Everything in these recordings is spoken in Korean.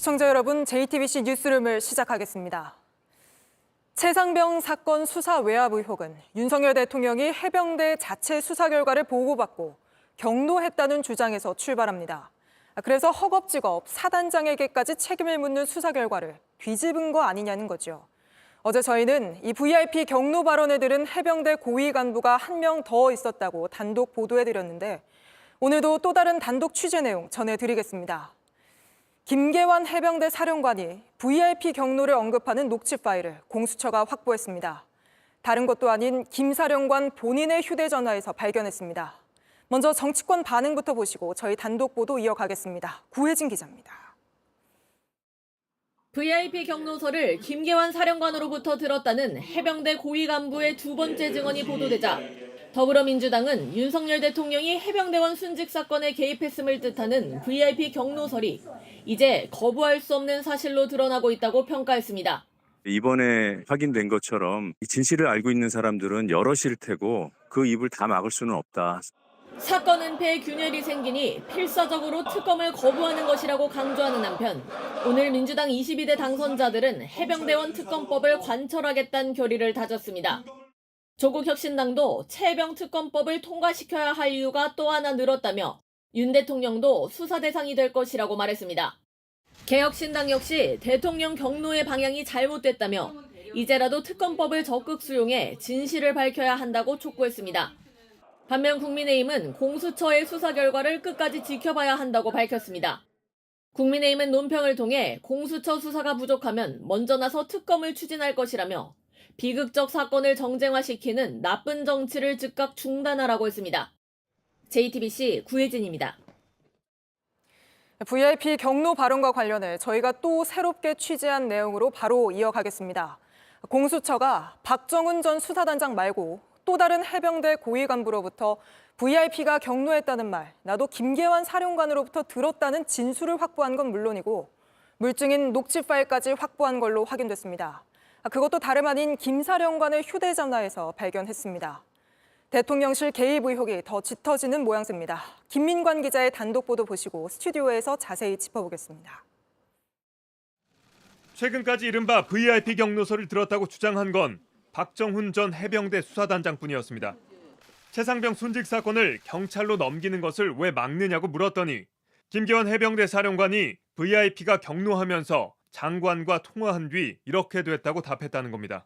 시청자 여러분, JTBC 뉴스룸을 시작하겠습니다. 최상병 사건 수사 외압 의혹은 윤석열 대통령이 해병대 자체 수사 결과를 보고받고 경로했다는 주장에서 출발합니다. 그래서 허겁지겁 사단장에게까지 책임을 묻는 수사 결과를 뒤집은 거 아니냐는 거죠. 어제 저희는 이 VIP 경로 발언을 들은 해병대 고위 간부가 한 명 더 있었다고 단독 보도해드렸는데 오늘도 또 다른 단독 취재 내용 전해드리겠습니다. 김계환 해병대 사령관이 VIP 경로를 언급하는 녹취 파일을 공수처가 확보했습니다. 다른 것도 아닌 김 사령관 본인의 휴대전화에서 발견했습니다. 먼저 정치권 반응부터 보시고 저희 단독 보도 이어가겠습니다. 구혜진 기자입니다. VIP 경로서를 김계환 사령관으로부터 들었다는 해병대 고위 간부의 두 번째 증언이 보도되자 더불어민주당은 윤석열 대통령이 해병대원 순직 사건에 개입했음을 뜻하는 VIP 경로설이 이제 거부할 수 없는 사실로 드러나고 있다고 평가했습니다. 이번에 확인된 것처럼 이 진실을 알고 있는 사람들은 여럿일 테고 그 입을 다 막을 수는 없다. 사건 은폐에 균열이 생기니 필사적으로 특검을 거부하는 것이라고 강조하는 한편 오늘 민주당 22대 당선자들은 해병대원 특검법을 관철하겠다는 결의를 다졌습니다. 조국 혁신당도 최해병 특검법을 통과시켜야 할 이유가 또 하나 늘었다며 윤 대통령도 수사 대상이 될 것이라고 말했습니다. 개혁신당 역시 대통령 경로의 방향이 잘못됐다며 이제라도 특검법을 적극 수용해 진실을 밝혀야 한다고 촉구했습니다. 반면 국민의힘은 공수처의 수사 결과를 끝까지 지켜봐야 한다고 밝혔습니다. 국민의힘은 논평을 통해 공수처 수사가 부족하면 먼저 나서 특검을 추진할 것이라며 비극적 사건을 정쟁화시키는 나쁜 정치를 즉각 중단하라고 했습니다. JTBC 구혜진입니다. VIP 경로 발언과 관련해 저희가 또 새롭게 취재한 내용으로 바로 이어가겠습니다. 공수처가 박정훈 전 수사단장 말고 또 다른 해병대 고위 간부로부터 VIP가 경로했다는 말, 나도 김계환 사령관으로부터 들었다는 진술을 확보한 건 물론이고 물증인 녹취 파일까지 확보한 걸로 확인됐습니다. 그것도 다름 아닌 김 사령관의 휴대전화에서 발견했습니다. 대통령실 개입 의혹이 더 짙어지는 모양새입니다. 김민관 기자의 단독 보도 보시고 스튜디오에서 자세히 짚어보겠습니다. 최근까지 이른바 VIP 경로서를 들었다고 주장한 건 박정훈 전 해병대 수사단장뿐이었습니다. 최상병 순직 사건을 경찰로 넘기는 것을 왜 막느냐고 물었더니 김계환 해병대 사령관이 VIP가 경로하면서 장관과 통화한 뒤 이렇게 됐다고 답했다는 겁니다.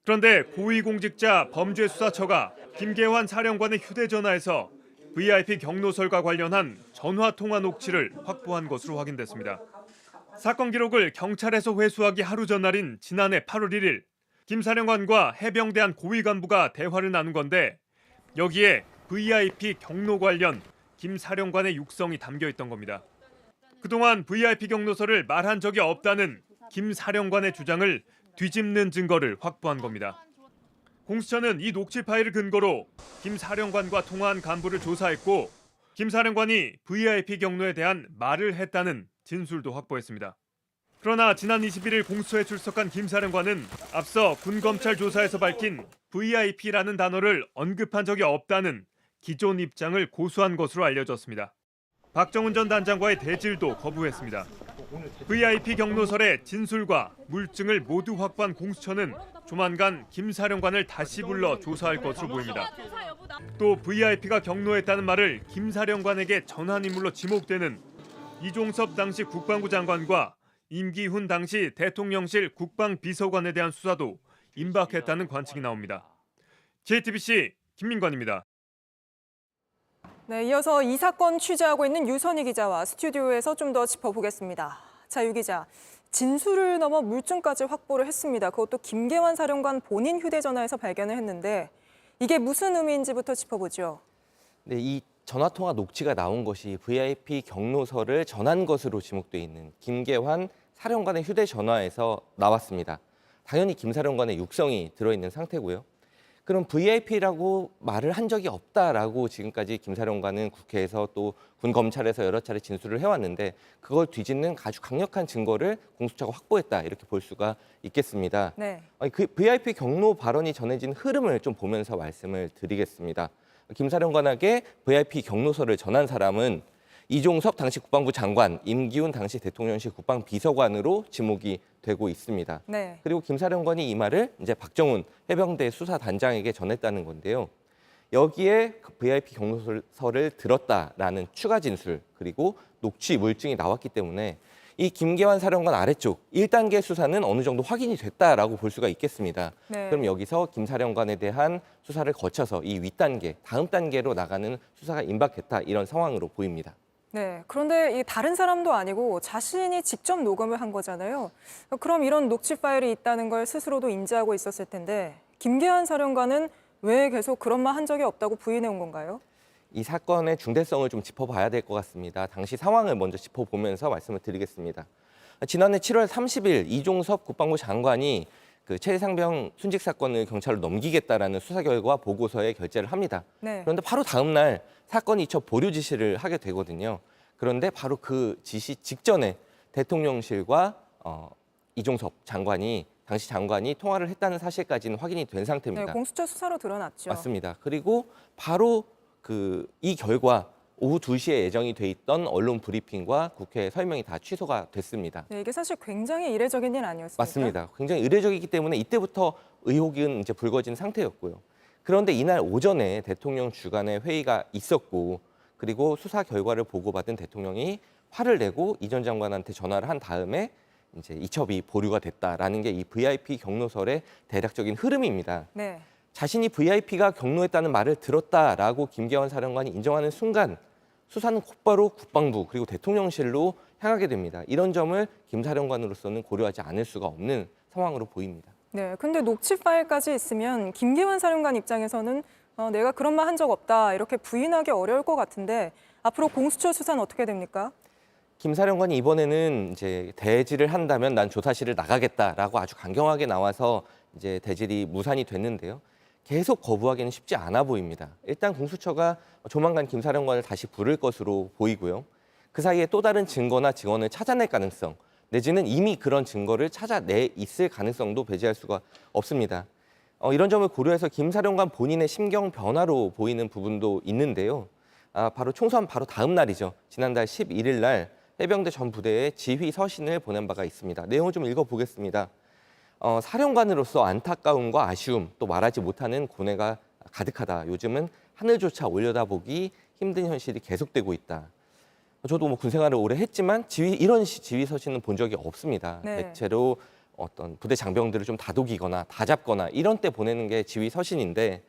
그런데 고위공직자 범죄수사처가 김계환 사령관의 휴대전화에서 VIP 경로설과 관련한 전화통화 녹취를 확보한 것으로 확인됐습니다. 사건 기록을 경찰에서 회수하기 하루 전날인 지난해 8월 1일 김 사령관과 해병대 한 고위 간부가 대화를 나눈 건데 여기에 VIP 경로 관련 김 사령관의 육성이 담겨 있던 겁니다. 그동안 VIP 경로서를 말한 적이 없다는 김 사령관의 주장을 뒤집는 증거를 확보한 겁니다. 공수처는 이 녹취 파일을 근거로 김 사령관과 통화한 간부를 조사했고 김 사령관이 VIP 경로에 대한 말을 했다는 진술도 확보했습니다. 그러나 지난 21일 공수처에 출석한 김 사령관은 앞서 군검찰 조사에서 밝힌 VIP라는 단어를 언급한 적이 없다는 기존 입장을 고수한 것으로 알려졌습니다. 박정훈 전 단장과의 대질도 거부했습니다. VIP 경로설의 진술과 물증을 모두 확보한 공수처는 조만간 김 사령관을 다시 불러 조사할 것으로 보입니다. 또 VIP가 경로했다는 말을 김 사령관에게 전한 인물로 지목되는 이종섭 당시 국방부 장관과 임기훈 당시 대통령실 국방비서관에 대한 수사도 임박했다는 관측이 나옵니다. JTBC 김민관입니다. 네, 이어서 이 사건 취재하고 있는 유선희 기자와 스튜디오에서 좀 더 짚어보겠습니다. 자, 유 기자, 진술을 넘어 물증까지 확보를 했습니다. 그것도 김계환 사령관 본인 휴대전화에서 발견을 했는데 이게 무슨 의미인지부터 짚어보죠. 네, 이 전화통화 녹취가 나온 것이 VIP 경로서를 전한 것으로 지목돼 있는 김계환 사령관의 휴대전화에서 나왔습니다. 당연히 김 사령관의 육성이 들어있는 상태고요. 그럼 VIP라고 말을 한 적이 없다라고 지금까지 김 사령관은 국회에서 또 군 검찰에서 여러 차례 진술을 해왔는데 그걸 뒤집는 아주 강력한 증거를 공수처가 확보했다 이렇게 볼 수가 있겠습니다. 네. 그 VIP 경로 발언이 전해진 흐름을 좀 보면서 말씀을 드리겠습니다. 김 사령관에게 VIP 경로서를 전한 사람은 이종섭 당시 국방부 장관, 임기훈 당시 대통령실 국방비서관으로 지목이 되고 있습니다. 네. 그리고 김 사령관이 이 말을 이제 박정훈 해병대 수사단장에게 전했다는 건데요. 여기에 VIP 경로서를 들었다라는 추가 진술 그리고 녹취 물증이 나왔기 때문에 이 김계환 사령관 아래쪽 1단계 수사는 어느 정도 확인이 됐다라고 볼 수가 있겠습니다. 네. 그럼 여기서 김 사령관에 대한 수사를 거쳐서 이 윗단계, 다음 단계로 나가는 수사가 임박했다 이런 상황으로 보입니다. 네. 그런데 이 다른 사람도 아니고 자신이 직접 녹음을 한 거잖아요. 그럼 이런 녹취 파일이 있다는 걸 스스로도 인지하고 있었을 텐데 김계환 사령관은 왜 계속 그런 말 한 적이 없다고 부인해 온 건가요? 이 사건의 중대성을 좀 짚어봐야 될 것 같습니다. 당시 상황을 먼저 짚어보면서 말씀을 드리겠습니다. 지난해 7월 30일 이종섭 국방부 장관이 그 최상병 순직 사건을 경찰로 넘기겠다라는 수사 결과 보고서에 결재를 합니다. 네. 그런데 바로 다음 날 사건이 이첩 보류 지시를 하게 되거든요. 그런데 바로 그 지시 직전에 대통령실과 이종섭 장관이 당시 장관이 통화를 했다는 사실까지는 확인이 된 네, 상태입니다. 공수처 수사로 드러났죠. 맞습니다. 그리고 바로 이 결과 오후 2시에 예정이 돼 있던 언론 브리핑과 국회 설명이 다 취소가 됐습니다. 네, 이게 사실 굉장히 이례적인 일 아니었습니까? 맞습니다. 굉장히 의례적이기 때문에 이때부터 의혹은 이제 불거진 상태였고요. 그런데 이날 오전에 대통령 주간에 회의가 있었고 그리고 수사 결과를 보고받은 대통령이 화를 내고 이 전 장관한테 전화를 한 다음에 이제 이첩이 보류가 됐다라는 게 이 VIP 경로설의 대략적인 흐름입니다. 네. 자신이 VIP가 경로했다는 말을 들었다라고 김계환 사령관이 인정하는 순간 수사는 곧바로 국방부 그리고 대통령실로 향하게 됩니다. 이런 점을 김 사령관으로서는 고려하지 않을 수가 없는 상황으로 보입니다. 네. 근데 녹취 파일까지 있으면 김계환 사령관 입장에서는 내가 그런 말 한 적 없다 이렇게 부인하기 어려울 것 같은데 앞으로 공수처 수사는 어떻게 됩니까? 김 사령관이 이번에는 이제 대질을 한다면 난 조사실을 나가겠다라고 아주 강경하게 나와서 이제 대질이 무산이 됐는데요. 계속 거부하기는 쉽지 않아 보입니다. 일단 공수처가 조만간 김 사령관을 다시 부를 것으로 보이고요. 그 사이에 또 다른 증거나 증언을 찾아낼 가능성, 내지는 이미 그런 증거를 찾아내 있을 가능성도 배제할 수가 없습니다. 이런 점을 고려해서 김 사령관 본인의 심경 변화로 보이는 부분도 있는데요. 바로 총선 바로 다음 날이죠. 지난달 11일 날 해병대 전 부대에 지휘 서신을 보낸 바가 있습니다. 내용을 좀 읽어보겠습니다. 사령관으로서 안타까움과 아쉬움, 또 말하지 못하는 고뇌가 가득하다. 요즘은 하늘조차 올려다보기 힘든 현실이 계속되고 있다. 저도 뭐 군생활을 오래 했지만 이런 지휘 서신은 본 적이 없습니다. 네. 대체로 어떤 부대 장병들을 좀 다독이거나 다잡거나 이런 때 보내는 게 지휘 서신인데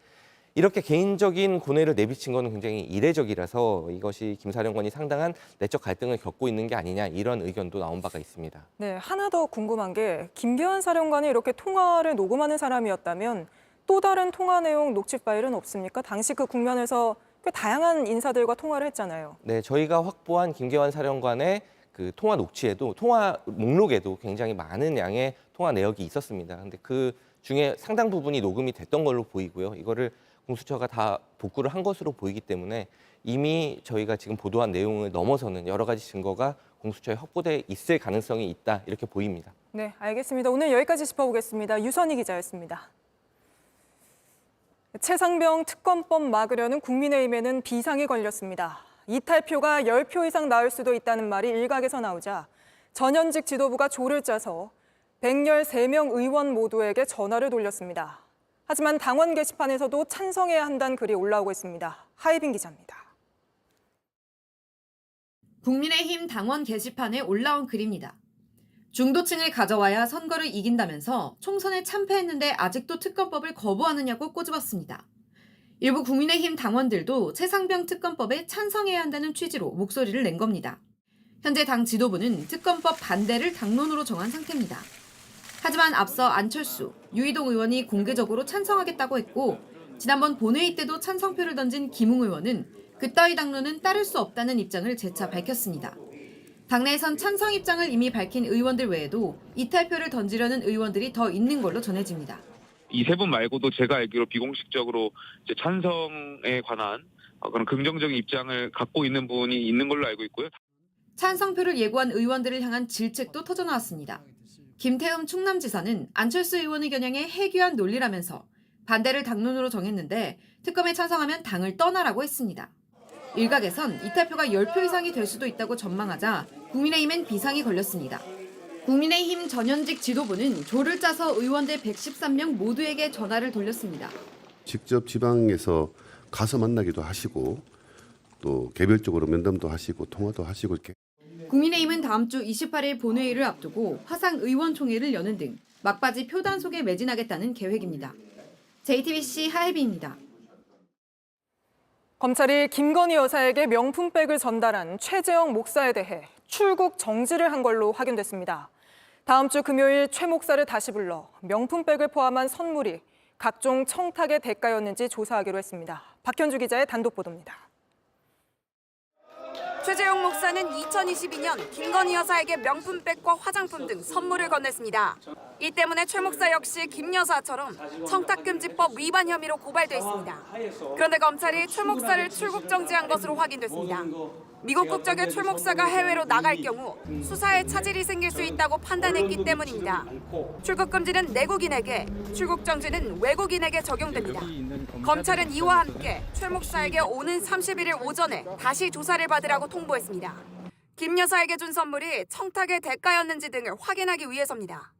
이렇게 개인적인 고뇌를 내비친 것은 굉장히 이례적이라서 이것이 김 사령관이 상당한 내적 갈등을 겪고 있는 게 아니냐 이런 의견도 나온 바가 있습니다. 네, 하나 더 궁금한 게 김계환 사령관이 이렇게 통화를 녹음하는 사람이었다면 또 다른 통화 내용 녹취 파일은 없습니까? 당시 그 국면에서 꽤 다양한 인사들과 통화를 했잖아요. 네, 저희가 확보한 김계환 사령관의 그 통화 녹취에도 통화 목록에도 굉장히 많은 양의 통화 내역이 있었습니다. 근데 그 중에 상당 부분이 녹음이 됐던 걸로 보이고요. 이거를 공수처가 다 복구를 한 것으로 보이기 때문에 이미 저희가 지금 보도한 내용을 넘어서는 여러 가지 증거가 공수처에 확보돼 있을 가능성이 있다 이렇게 보입니다. 네, 알겠습니다. 오늘 여기까지 짚어보겠습니다. 유선희 기자였습니다. 최상병 특검법 막으려는 국민의힘에는 비상이 걸렸습니다. 이탈표가 10표 이상 나올 수도 있다는 말이 일각에서 나오자 전현직 지도부가 조를 짜서 113명 의원 모두에게 전화를 돌렸습니다. 하지만 당원 게시판에서도 찬성해야 한다는 글이 올라오고 있습니다. 하이빈 기자입니다. 국민의힘 당원 게시판에 올라온 글입니다. 중도층을 가져와야 선거를 이긴다면서 총선에 참패했는데 아직도 특검법을 거부하느냐고 꼬집었습니다. 일부 국민의힘 당원들도 최상병 특검법에 찬성해야 한다는 취지로 목소리를 낸 겁니다. 현재 당 지도부는 특검법 반대를 당론으로 정한 상태입니다. 하지만 앞서 안철수, 유이동 의원이 공개적으로 찬성하겠다고 했고 지난번 본회의 때도 찬성표를 던진 김웅 의원은 그따위 당론은 따를 수 없다는 입장을 재차 밝혔습니다. 당내에선 찬성 입장을 이미 밝힌 의원들 외에도 이탈표를 던지려는 의원들이 더 있는 걸로 전해집니다. 이 세 분 말고도 제가 알기로 비공식적으로 이제 찬성에 관한 그런 긍정적인 입장을 갖고 있는 분이 있는 걸로 알고 있고요. 찬성표를 예고한 의원들을 향한 질책도 터져나왔습니다. 김태흠 충남지사는 안철수 의원의 겨냥에 해괴한 논리라면서 반대를 당론으로 정했는데 특검에 찬성하면 당을 떠나라고 했습니다. 일각에선 이탈표가 10표 이상이 될 수도 있다고 전망하자 국민의힘엔 비상이 걸렸습니다. 국민의힘 전현직 지도부는 조를 짜서 의원들 113명 모두에게 전화를 돌렸습니다. 직접 지방에서 가서 만나기도 하시고 또 개별적으로 면담도 하시고 통화도 하시고 이렇게. 국민의힘은 다음 주 28일 본회의를 앞두고 화상 의원총회를 여는 등 막바지 표단 속에 매진하겠다는 계획입니다. JTBC 하혜비입니다. 검찰이 김건희 여사에게 명품백을 전달한 최재형 목사에 대해 출국 정지를 한 걸로 확인됐습니다. 다음 주 금요일 최 목사를 다시 불러 명품백을 포함한 선물이 각종 청탁의 대가였는지 조사하기로 했습니다. 박현주 기자의 단독 보도입니다. 최재형 목사는 2022년 김건희 여사에게 명품백과 화장품 등 선물을 건넸습니다. 이 때문에 최 목사 역시 김 여사처럼 청탁금지법 위반 혐의로 고발돼 있습니다. 그런데 검찰이 최 목사를 출국 정지한 것으로 확인됐습니다. 미국 국적의 최 목사가 해외로 나갈 경우 수사에 차질이 생길 수 있다고 판단했기 때문입니다. 출국 금지는 내국인에게, 출국 정지는 외국인에게 적용됩니다. 검찰은 이와 함께 최 목사에게 오는 31일 오전에 다시 조사를 받으라고 통보했습니다. 김 여사에게 준 선물이 청탁의 대가였는지 등을 확인하기 위해서입니다.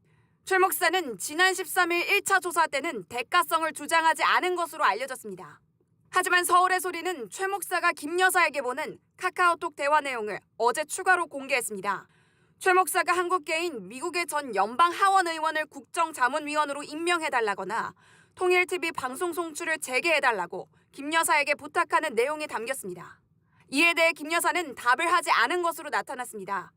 최 목사는 지난 13일 1차 조사 때는 대가성을 주장하지 않은 것으로 알려졌습니다. 하지만 서울의 소리는 최 목사가 김 여사에게 보낸 카카오톡 대화 내용을 어제 추가로 공개했습니다. 최 목사가 한국계인 미국의 전 연방 하원 의원을 국정자문위원으로 임명해달라거나 통일TV 방송 송출을 재개해달라고 김 여사에게 부탁하는 내용이 담겼습니다. 이에 대해 김 여사는 답을 하지 않은 것으로 나타났습니다.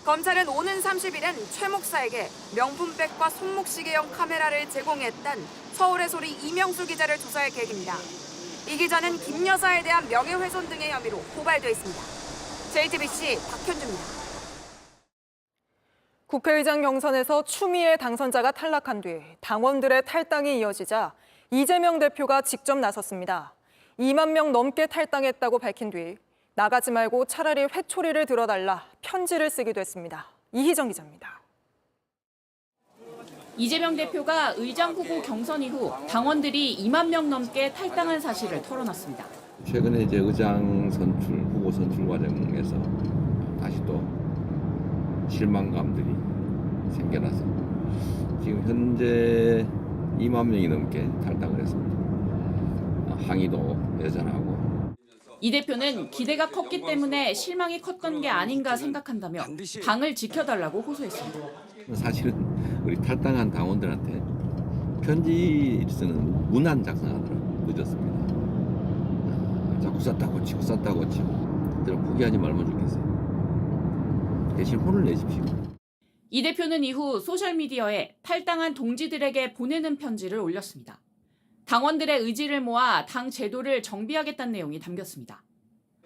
검찰은 오는 30일엔 최 목사에게 명품백과 손목시계용 카메라를 제공했던 서울의 소리 이명수 기자를 조사할 계획입니다. 이 기자는 김 여사에 대한 명예훼손 등의 혐의로 고발돼 있습니다. JTBC 박현주입니다. 국회의장 경선에서 추미애 당선자가 탈락한 뒤 당원들의 탈당이 이어지자 이재명 대표가 직접 나섰습니다. 2만 명 넘게 탈당했다고 밝힌 뒤 나가지 말고 차라리 회초리를 들어달라 편지를 쓰기도 했습니다. 이희정 기자입니다. 이재명 대표가 의장 후보 경선 이후 당원들이 2만 명 넘게 탈당한 사실을 털어놨습니다. 최근에 이제 의장 선출, 후보 선출 과정에서 다시 또 실망감들이 생겨나서 지금 현재 2만 명이 넘게 탈당을 했습니다. 항의도 여전하고. 이 대표는 기대가 컸기 때문에 실망이 컸던 게 아닌가 생각한다며 당을 지켜달라고 호소했습니다. 사실은 우리 탈당한 당원들한테 편지 쓰는 문안 작성하느라 늦었습니다. 자꾸 썼다고 치고 썼다고 치고 저는 포기하지 말면 좋겠어요. 대신 혼을 내십시오. 이 대표는 이후 소셜미디어에 탈당한 동지들에게 보내는 편지를 올렸습니다. 당원들의 의지를 모아 당 제도를 정비하겠다는 내용이 담겼습니다.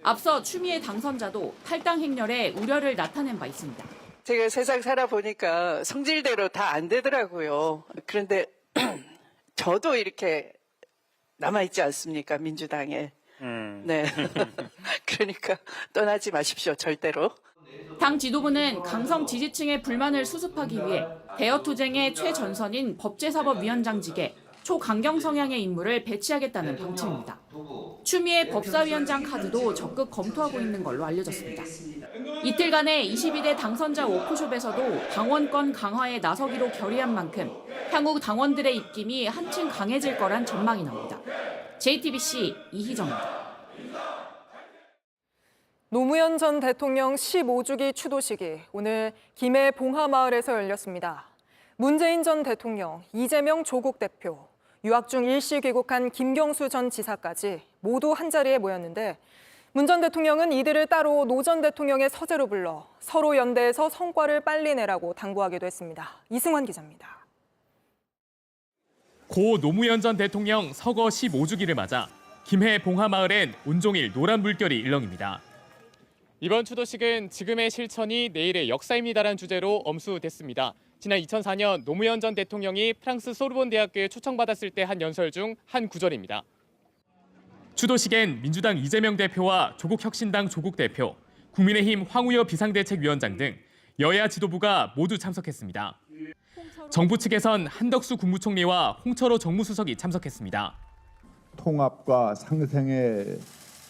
앞서 추미애 당선자도 탈당 행렬에 우려를 나타낸 바 있습니다. 제가 세상 살아보니까 성질대로 다 안 되더라고요. 그런데 저도 이렇게 남아있지 않습니까, 민주당에. 네. 그러니까 떠나지 마십시오, 절대로. 당 지도부는 강성 지지층의 불만을 수습하기 위해 대여투쟁의 최전선인 법제사법위원장직에 초강경 성향의 인물을 배치하겠다는 방침입니다. 추미애 법사위원장 카드도 적극 검토하고 있는 걸로 알려졌습니다. 이틀간의 22대 당선자 워크숍에서도 당원권 강화에 나서기로 결의한 만큼 향후 당원들의 입김이 한층 강해질 거란 전망이 나옵니다. JTBC 이희정입니다. 노무현 전 대통령 15주기 추도식이 오늘 김해 봉하마을에서 열렸습니다. 문재인 전 대통령, 이재명 조국 대표, 유학 중 일시 귀국한 김경수 전 지사까지 모두 한자리에 모였는데 문 전 대통령은 이들을 따로 노 전 대통령의 서재로 불러 서로 연대해서 성과를 빨리 내라고 당부하기도 했습니다. 이승환 기자입니다. 고 노무현 전 대통령 서거 15주기를 맞아 김해 봉하마을엔 온종일 노란 물결이 일렁입니다. 이번 추도식은 지금의 실천이 내일의 역사입니다라는 주제로 엄수됐습니다. 지난 2004년 노무현 전 대통령이 프랑스 소르본 대학교에 초청받았을 때 한 연설 중 한 구절입니다. 추도식엔 민주당 이재명 대표와 조국혁신당 조국 대표, 국민의힘 황우여 비상대책위원장 등 여야 지도부가 모두 참석했습니다. 정부 측에선 한덕수 국무총리와 홍철호 정무수석이 참석했습니다. 통합과 상생의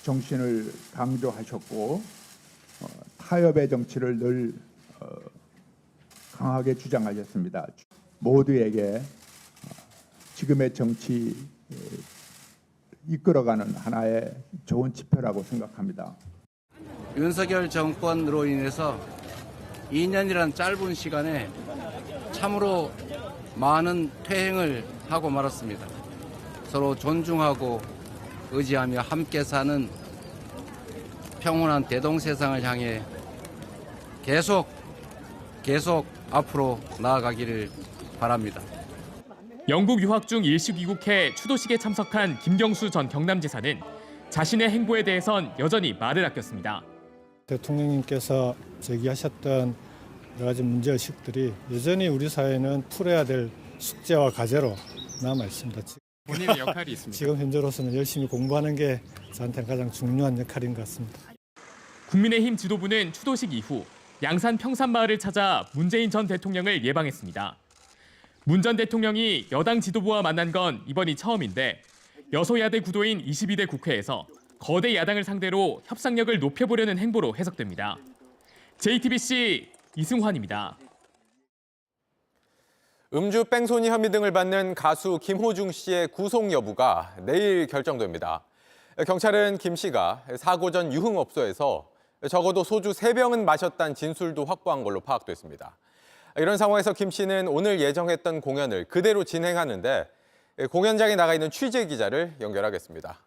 정신을 강조하셨고 타협의 정치를 늘 강하게 주장하셨습니다. 모두에게 지금의 정치 이끌어가는 하나의 좋은 지표라고 생각합니다. 윤석열 정권으로 인해서 2년이라는 짧은 시간에 참으로 많은 퇴행을 하고 말았습니다. 서로 존중하고 의지하며 함께 사는 평온한 대동세상을 향해 계속 앞으로 나아가기를 바랍니다. 영국 유학 중 일시 귀국해 추도식에 참석한 김경수 전 경남지사는 자신의 행보에 대해선 여전히 말을 아꼈습니다. 대통령님께서 제기하셨던 여러 가지 문제의식들이 여전히 우리 사회는 풀어야 될 숙제와 과제로 남아 있습니다. 본인의 역할이 있습니다. 지금 현재로서는 열심히 공부하는 게 저한테는 가장 중요한 역할인 것 같습니다. 국민의힘 지도부는 추도식 이후 양산 평산마을을 찾아 문재인 전 대통령을 예방했습니다. 문 전 대통령이 여당 지도부와 만난 건 이번이 처음인데 여소야대 구도인 22대 국회에서 거대 야당을 상대로 협상력을 높여보려는 행보로 해석됩니다. JTBC 이승환입니다. 음주 뺑소니 혐의 등을 받는 가수 김호중 씨의 구속 여부가 내일 결정됩니다. 경찰은 김 씨가 사고 전 유흥업소에서 적어도 소주 3병은 마셨다는 진술도 확보한 걸로 파악됐습니다. 이런 상황에서 김 씨는 오늘 예정했던 공연을 그대로 진행하는데 공연장에 나가 있는 취재 기자를 연결하겠습니다.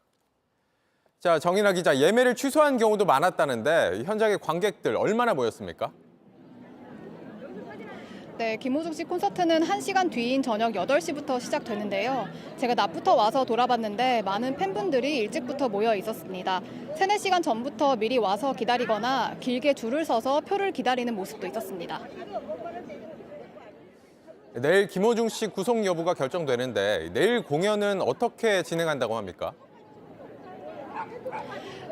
자, 정인아 기자, 예매를 취소한 경우도 많았다는데 현장의 관객들 얼마나 모였습니까? 네, 김호중 씨 콘서트는 1시간 뒤인 저녁 8시부터 시작되는데요. 제가 낮부터 와서 돌아봤는데 많은 팬분들이 일찍부터 모여 있었습니다. 3-4시간 전부터 미리 와서 기다리거나 길게 줄을 서서 표를 기다리는 모습도 있었습니다. 내일 김호중 씨 구속 여부가 결정되는데 내일 공연은 어떻게 진행한다고 합니까?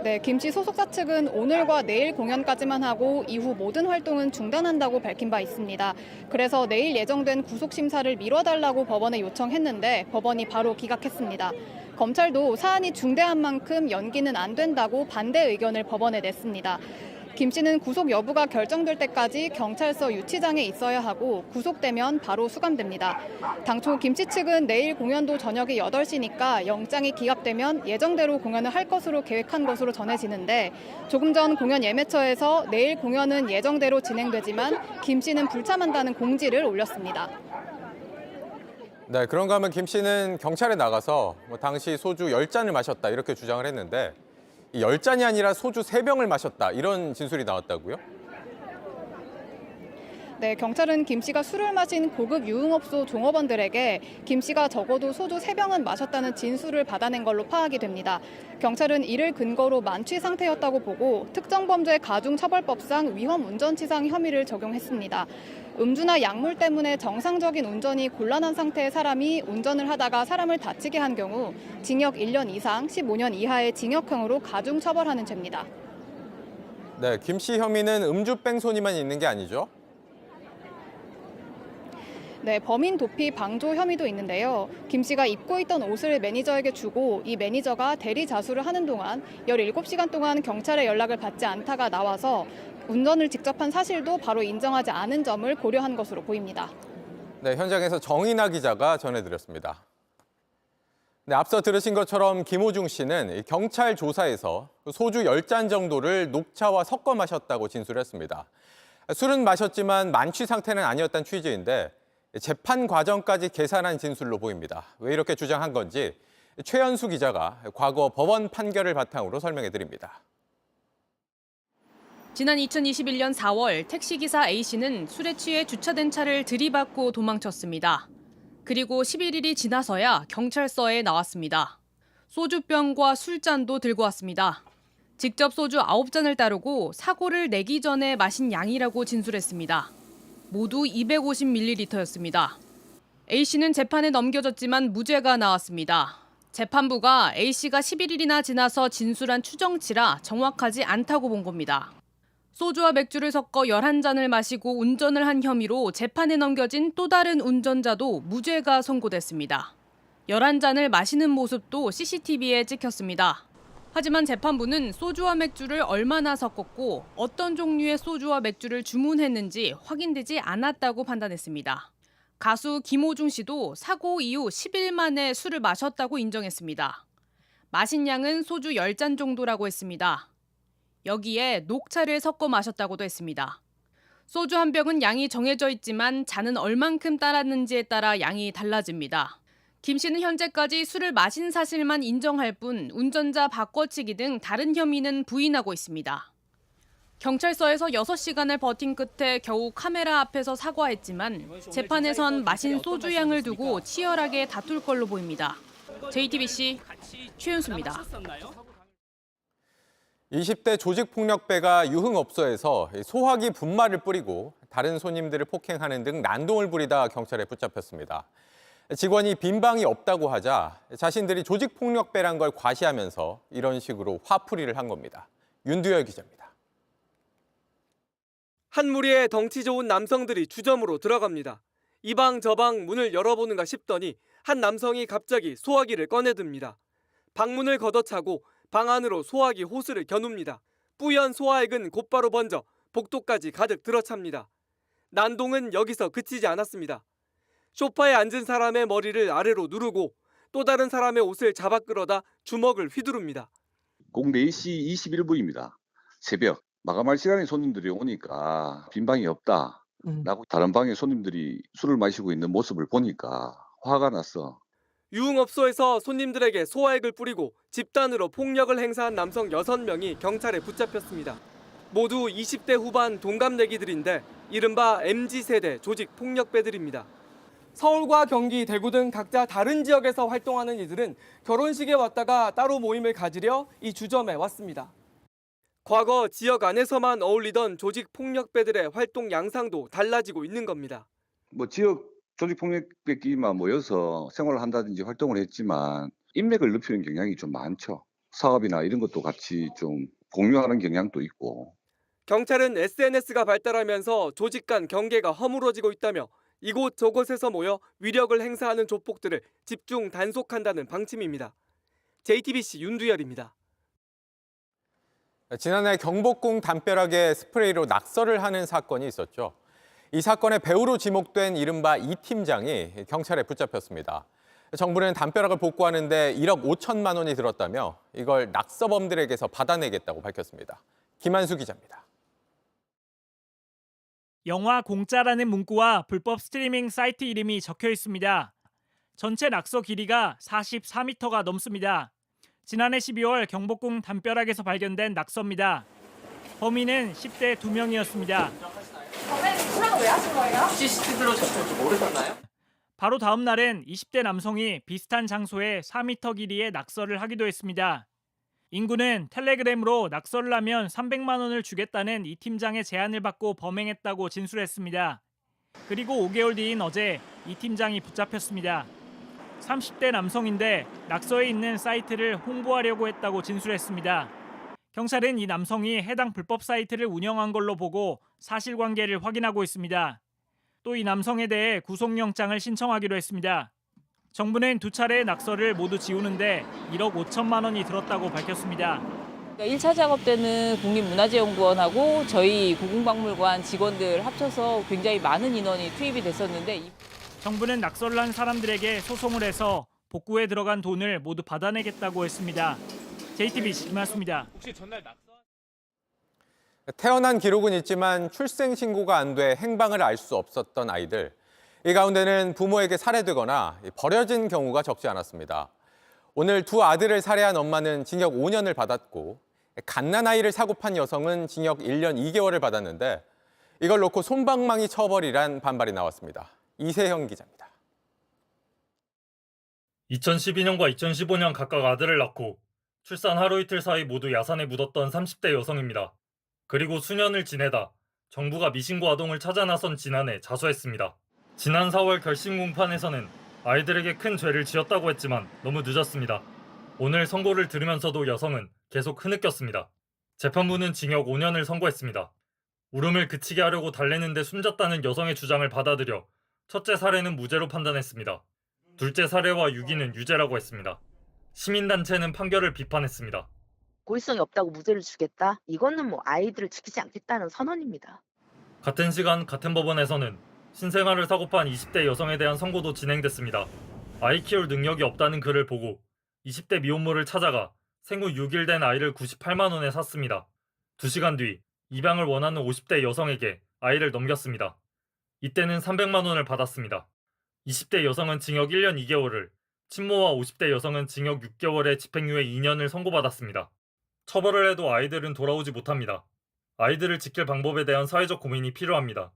네, 김 씨 소속사 측은 오늘과 내일 공연까지만 하고 이후 모든 활동은 중단한다고 밝힌 바 있습니다. 그래서 내일 예정된 구속 심사를 미뤄달라고 법원에 요청했는데 법원이 바로 기각했습니다. 검찰도 사안이 중대한 만큼 연기는 안 된다고 반대 의견을 법원에 냈습니다. 김 씨는 구속 여부가 결정될 때까지 경찰서 유치장에 있어야 하고 구속되면 바로 수감됩니다. 당초 김 씨 측은 내일 공연도 저녁에 8시니까 영장이 기각되면 예정대로 공연을 할 것으로 계획한 것으로 전해지는데 조금 전 공연 예매처에서 내일 공연은 예정대로 진행되지만 김 씨는 불참한다는 공지를 올렸습니다. 네, 그런가 하면 김 씨는 경찰에 나가서 당시 소주 10잔을 마셨다 이렇게 주장을 했는데 10잔이 아니라 소주 3병을 마셨다 이런 진술이 나왔다고요? 네, 경찰은 김 씨가 술을 마신 고급 유흥업소 종업원들에게 김 씨가 적어도 소주 3병은 마셨다는 진술을 받아낸 걸로 파악이 됩니다. 경찰은 이를 근거로 만취 상태였다고 보고 특정범죄 가중처벌법상 위험운전치상 혐의를 적용했습니다. 음주나 약물 때문에 정상적인 운전이 곤란한 상태의 사람이 운전을 하다가 사람을 다치게 한 경우 징역 1년 이상 15년 이하의 징역형으로 가중처벌하는 죄입니다. 네, 김 씨 혐의는 음주 뺑소니만 있는 게 아니죠? 네, 범인 도피 방조 혐의도 있는데요. 김 씨가 입고 있던 옷을 매니저에게 주고 이 매니저가 대리 자수를 하는 동안 17시간 동안 경찰의 연락을 받지 않다가 나와서 운전을 직접 한 사실도 바로 인정하지 않은 점을 고려한 것으로 보입니다. 네, 현장에서 정인아 기자가 전해드렸습니다. 네, 앞서 들으신 것처럼 김호중 씨는 경찰 조사에서 소주 10잔 정도를 녹차와 섞어 마셨다고 진술했습니다. 술은 마셨지만 만취 상태는 아니었다는 취지인데 재판 과정까지 계산한 진술로 보입니다. 왜 이렇게 주장한 건지 최연수 기자가 과거 법원 판결을 바탕으로 설명해 드립니다. 지난 2021년 4월 택시기사 A씨는 술에 취해 주차된 차를 들이받고 도망쳤습니다. 그리고 11일이 지나서야 경찰서에 나왔습니다. 소주병과 술잔도 들고 왔습니다. 직접 소주 9잔을 따르고 사고를 내기 전에 마신 양이라고 진술했습니다. 모두 250ml였습니다. A씨는 재판에 넘겨졌지만 무죄가 나왔습니다. 재판부가 A씨가 11일이나 지나서 진술한 추정치라 정확하지 않다고 본 겁니다. 소주와 맥주를 섞어 11잔을 마시고 운전을 한 혐의로 재판에 넘겨진 또 다른 운전자도 무죄가 선고됐습니다. 11잔을 마시는 모습도 CCTV에 찍혔습니다. 하지만 재판부는 소주와 맥주를 얼마나 섞었고 어떤 종류의 소주와 맥주를 주문했는지 확인되지 않았다고 판단했습니다. 가수 김호중 씨도 사고 이후 10일 만에 술을 마셨다고 인정했습니다. 마신 양은 소주 10잔 정도라고 했습니다. 여기에 녹차를 섞어 마셨다고도 했습니다. 소주 한 병은 양이 정해져 있지만 잔은 얼만큼 따랐는지에 따라 양이 달라집니다. 김 씨는 현재까지 술을 마신 사실만 인정할 뿐 운전자 바꿔치기 등 다른 혐의는 부인하고 있습니다. 경찰서에서 6시간을 버틴 끝에 겨우 카메라 앞에서 사과했지만 재판에선 마신 소주 양을 두고 치열하게 다툴 걸로 보입니다. JTBC 최윤수입니다. 20대 조직폭력배가 유흥업소에서 소화기 분말을 뿌리고 다른 손님들을 폭행하는 등 난동을 부리다 경찰에 붙잡혔습니다. 직원이 빈 방이 없다고 하자 자신들이 조직폭력배란 걸 과시하면서 이런 식으로 화풀이를 한 겁니다. 윤두열 기자입니다. 한 무리의 덩치 좋은 남성들이 주점으로 들어갑니다. 이 방 저 방 문을 열어보는가 싶더니 한 남성이 갑자기 소화기를 꺼내듭니다. 방문을 걷어차고 방 안으로 소화기 호스를 겨눕니다. 뿌연 소화액은 곧바로 번져 복도까지 가득 들어찹니다. 난동은 여기서 그치지 않았습니다. 소파에 앉은 사람의 머리를 아래로 누르고 또 다른 사람의 옷을 잡아 끌어다 주먹을 휘두릅니다. 꼭 4시 21분입니다. 새벽 마감할 시간에 손님들이 오니까 빈 방이 없다라고 다른 방에 손님들이 술을 마시고 있는 모습을 보니까 화가 났어. 유흥업소에서 손님들에게 소화액을 뿌리고 집단으로 폭력을 행사한 남성 6명이 경찰에 붙잡혔습니다. 모두 20대 후반 동갑내기들인데 이른바 MZ세대 조직폭력배들입니다. 서울과 경기, 대구 등 각자 다른 지역에서 활동하는 이들은 결혼식에 왔다가 따로 모임을 가지려 이 주점에 왔습니다. 과거 지역 안에서만 어울리던 조직폭력배들의 활동 양상도 달라지고 있는 겁니다. 지역 조직폭력배끼리만 모여서 생활을 한다든지 활동을 했지만 인맥을 넓히는 경향이 좀 많죠. 사업이나 이런 것도 같이 좀 공유하는 경향도 있고. 경찰은 SNS가 발달하면서 조직 간 경계가 허물어지고 있다며 이곳 저곳에서 모여 위력을 행사하는 조폭들을 집중 단속한다는 방침입니다. JTBC 윤두열입니다. 지난해 경복궁 담벼락에 스프레이로 낙서를 하는 사건이 있었죠. 이 사건의 배우로 지목된 이른바 이 팀장이 경찰에 붙잡혔습니다. 정부는 담벼락을 복구하는데 1억 5천만 원이 들었다며 이걸 낙서범들에게서 받아내겠다고 밝혔습니다. 김한수 기자입니다. 영화 공짜라는 문구와 불법 스트리밍 사이트 이름이 적혀 있습니다. 전체 낙서 길이가 44m가 넘습니다. 지난해 12월 경복궁 담벼락에서 발견된 낙서입니다. 범인은 10대 2명이었습니다. 수락을 왜 하신 거예요? CCTV로 접촉 좀 모르셨나요? 바로 다음 날엔 20대 남성이 비슷한 장소에 4m 길이의 낙서를 하기도 했습니다. 인구는 텔레그램으로 낙서를 하면 300만 원을 주겠다는 이 팀장의 제안을 받고 범행했다고 진술했습니다. 그리고 5개월 뒤인 어제 이 팀장이 붙잡혔습니다. 30대 남성인데 낙서에 있는 사이트를 홍보하려고 했다고 진술했습니다. 경찰은 이 남성이 해당 불법 사이트를 운영한 걸로 보고 사실관계를 확인하고 있습니다. 또 이 남성에 대해 구속영장을 신청하기로 했습니다. 정부는 2차례의 낙서를 모두 지우는데 1억 5천만 원이 들었다고 밝혔습니다. 1차 작업 때는 국립문화재연구원하고 저희 고궁박물관 직원들 합쳐서 굉장히 많은 인원이 투입이 됐었는데 정부는 낙서를 한 사람들에게 소송을 해서 복구에 들어간 돈을 모두 받아내겠다고 했습니다. JTBC 김한수입니다. 혹시 전날 낙서? 태어난 기록은 있지만 출생 신고가 안 돼 행방을 알 수 없었던 아이들. 이 가운데는 부모에게 살해되거나 버려진 경우가 적지 않았습니다. 오늘 2 아들을 살해한 엄마는 징역 5년을 받았고 갓난아이를 사고 판 여성은 징역 1년 2개월을 받았는데 이걸 놓고 솜방망이 처벌이란 반발이 나왔습니다. 이세형 기자입니다. 2012년과 2015년 각각 아들을 낳고 출산 하루 이틀 사이 모두 야산에 묻었던 30대 여성입니다. 그리고 수년을 지내다 정부가 미신고 아동을 찾아 나선 지난해 자수했습니다. 지난 4월 결심 공판에서는 아이들에게 큰 죄를 지었다고 했지만 너무 늦었습니다. 오늘 선고를 들으면서도 여성은 계속 흐느꼈습니다. 재판부는 징역 5년을 선고했습니다. 울음을 그치게 하려고 달래는데 숨졌다는 여성의 주장을 받아들여 첫째 살해는 무죄로 판단했습니다. 둘째 살해와 유기는 유죄라고 했습니다. 시민단체는 판결을 비판했습니다. 고의성이 없다고 무죄를 주겠다. 이거는 뭐 아이들을 지키지 않겠다는 선언입니다. 같은 시간 같은 법원에서는 신생아를 사고판 20대 여성에 대한 선고도 진행됐습니다. 아이 키울 능력이 없다는 글을 보고 20대 미혼모를 찾아가 생후 6일 된 아이를 98만 원에 샀습니다. 2시간 뒤 입양을 원하는 50대 여성에게 아이를 넘겼습니다. 이때는 300만 원을 받았습니다. 20대 여성은 징역 1년 2개월을, 친모와 50대 여성은 징역 6개월에 집행유예 2년을 선고받았습니다. 처벌을 해도 아이들은 돌아오지 못합니다. 아이들을 지킬 방법에 대한 사회적 고민이 필요합니다.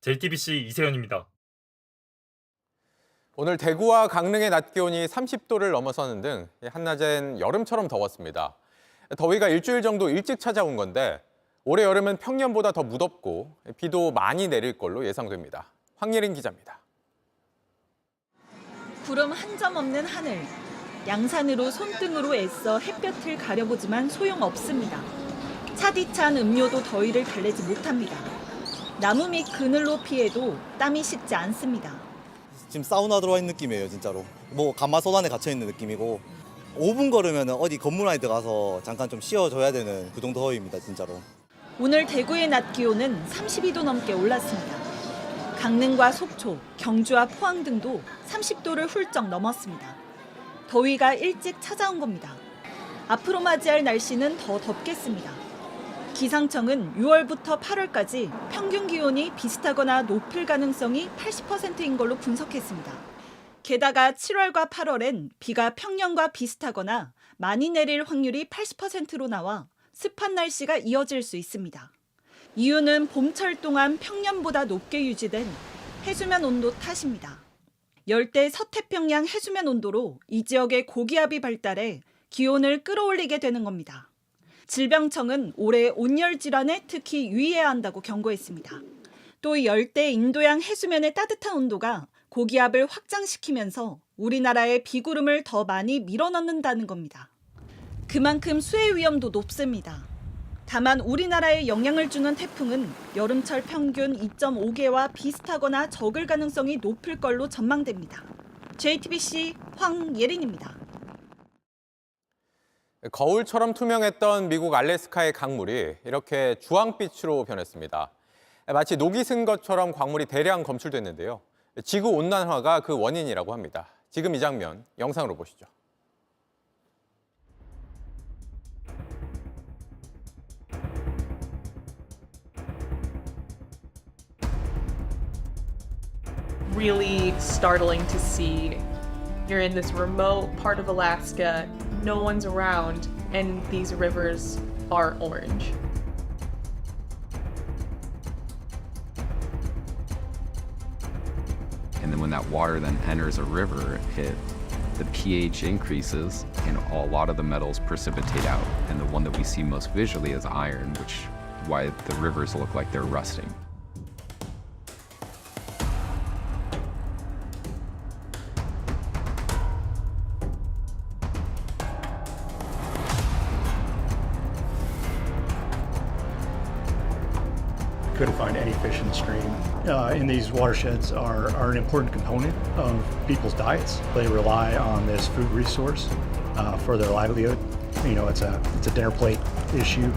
JTBC 이세현입니다. 오늘 대구와 강릉의 낮 기온이 30도를 넘어서는 등 한낮엔 여름처럼 더웠습니다. 더위가 일주일 정도 일찍 찾아온 건데 올해 여름은 평년보다 더 무덥고 비도 많이 내릴 걸로 예상됩니다. 황예린 기자입니다. 구름 한 점 없는 하늘. 양산으로 손등으로 애써 햇볕을 가려보지만 소용없습니다. 차디찬 음료도 더위를 달래지 못합니다. 나무 밑 그늘로 피해도 땀이 식지 않습니다. 지금 사우나 들어와 있는 느낌이에요, 진짜로. 뭐 가마솥 안에 갇혀 있는 느낌이고 5분 걸으면 어디 건물 안에 들어가서 잠깐 좀 쉬어줘야 되는 그 정도 더위입니다, 진짜로. 오늘 대구의 낮 기온은 32도 넘게 올랐습니다. 강릉과 속초, 경주와 포항 등도 30도를 훌쩍 넘었습니다. 더위가 일찍 찾아온 겁니다. 앞으로 맞이할 날씨는 더 덥겠습니다. 기상청은 6월부터 8월까지 평균 기온이 비슷하거나 높을 가능성이 80%인 걸로 분석했습니다. 게다가 7월과 8월엔 비가 평년과 비슷하거나 많이 내릴 확률이 80%로 나와 습한 날씨가 이어질 수 있습니다. 이유는 봄철 동안 평년보다 높게 유지된 해수면 온도 탓입니다. 열대 서태평양 해수면 온도로 이 지역의 고기압이 발달해 기온을 끌어올리게 되는 겁니다. 질병청은 올해 온열 질환에 특히 유의해야 한다고 경고했습니다. 또 열대 인도양 해수면의 따뜻한 온도가 고기압을 확장시키면서 우리나라의 비구름을 더 많이 밀어넣는다는 겁니다. 그만큼 수해 위험도 높습니다. 다만 우리나라에 영향을 주는 태풍은 여름철 평균 2.5개와 비슷하거나 적을 가능성이 높을 걸로 전망됩니다. JTBC 황예린입니다. 거울처럼 투명했던 미국 알래스카의 강물이 이렇게 주황빛으로 변했습니다. 마치 녹이 쓴 것처럼 광물이 대량 검출됐는데요. 지구온난화가 그 원인이라고 합니다. 지금 이 장면 영상으로 보시죠. Really startling to see. You're in this remote part of Alaska, no one's around, and these rivers are orange. And then when that water then enters a river, the pH increases and a lot of the metals precipitate out. And the one that we see most visually is iron, which why the rivers look like they're rusting. Couldn't find any fish in the stream. And these watersheds are an important component of people's diets. They rely on this food resource for their livelihood. You know, it's a dinner plate issue.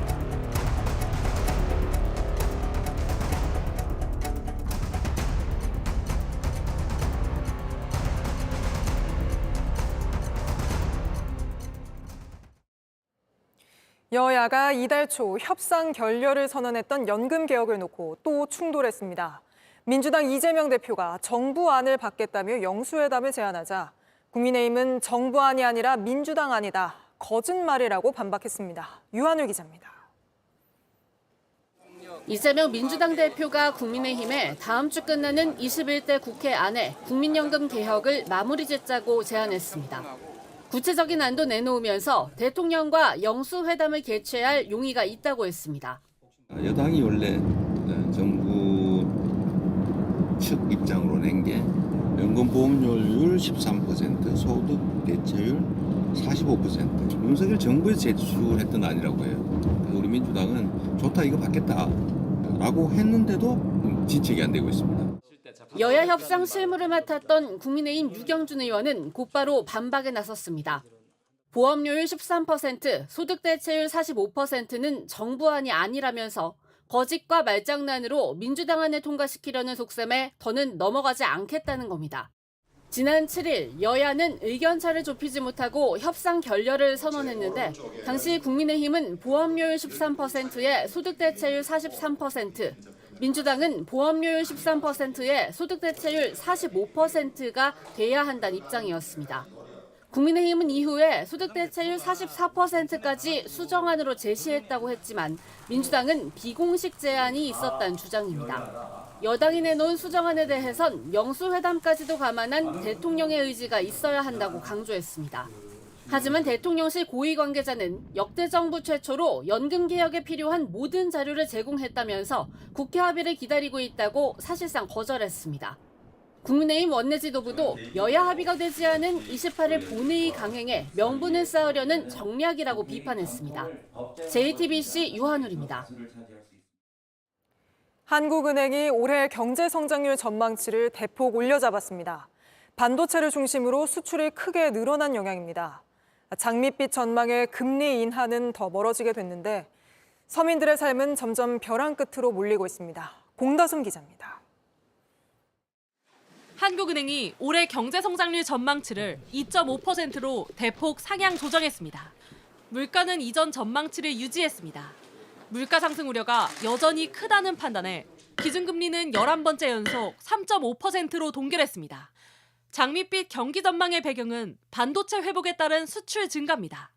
여야가 이달 초 협상 결렬을 선언했던 연금 개혁을 놓고 또 충돌했습니다. 민주당 이재명 대표가 정부안을 받겠다며 영수회담을 제안하자 국민의힘은 정부안이 아니라 민주당 안이다, 거짓말이라고 반박했습니다. 유한울 기자입니다. 이재명 민주당 대표가 국민의힘에 다음 주 끝나는 21대 국회 안에 국민연금 개혁을 마무리 짓자고 제안했습니다. 구체적인 안도 내놓으면서 대통령과 영수회담을 개최할 용의가 있다고 했습니다. 여당이 원래 정부 측 입장으로 낸 게 연금보험료율 13%, 소득 대체율 45%. 윤석열 정부에서 제출했던 안이라고 해요. 그래서 우리 민주당은 좋다, 이거 받겠다라고 했는데도 진척이 안 되고 있습니다. 여야 협상 실무를 맡았던 국민의힘 유경준 의원은 곧바로 반박에 나섰습니다. 보험료율 13%, 소득 대체율 45%는 정부안이 아니라면서 거짓과 말장난으로 민주당안을 통과시키려는 속셈에 더는 넘어가지 않겠다는 겁니다. 지난 7일 여야는 의견차를 좁히지 못하고 협상 결렬을 선언했는데 당시 국민의힘은 보험료율 13%에 소득 대체율 43%, 민주당은 보험료율 13%에 소득 대체율 45%가 돼야 한다는 입장이었습니다. 국민의힘은 이후에 소득 대체율 44%까지 수정안으로 제시했다고 했지만 민주당은 비공식 제안이 있었다는 주장입니다. 여당이 내놓은 수정안에 대해선 영수회담까지도 감안한 대통령의 의지가 있어야 한다고 강조했습니다. 하지만 대통령실 고위 관계자는 역대 정부 최초로 연금 개혁에 필요한 모든 자료를 제공했다면서 국회 합의를 기다리고 있다고 사실상 거절했습니다. 국민의힘 원내지도부도 여야 합의가 되지 않은 28일 본회의 강행에 명분을 쌓으려는 정략이라고 비판했습니다. JTBC 유한울입니다. 한국은행이 올해 경제 성장률 전망치를 대폭 올려잡았습니다. 반도체를 중심으로 수출이 크게 늘어난 영향입니다. 장밋빛 전망에 금리 인하는 더 멀어지게 됐는데 서민들의 삶은 점점 벼랑 끝으로 몰리고 있습니다. 공다솜 기자입니다. 한국은행이 올해 경제 성장률 전망치를 2.5%로 대폭 상향 조정했습니다. 물가는 이전 전망치를 유지했습니다. 물가 상승 우려가 여전히 크다는 판단에 기준금리는 11번째 연속 3.5%로 동결했습니다. 장밋빛 경기 전망의 배경은 반도체 회복에 따른 수출 증가입니다.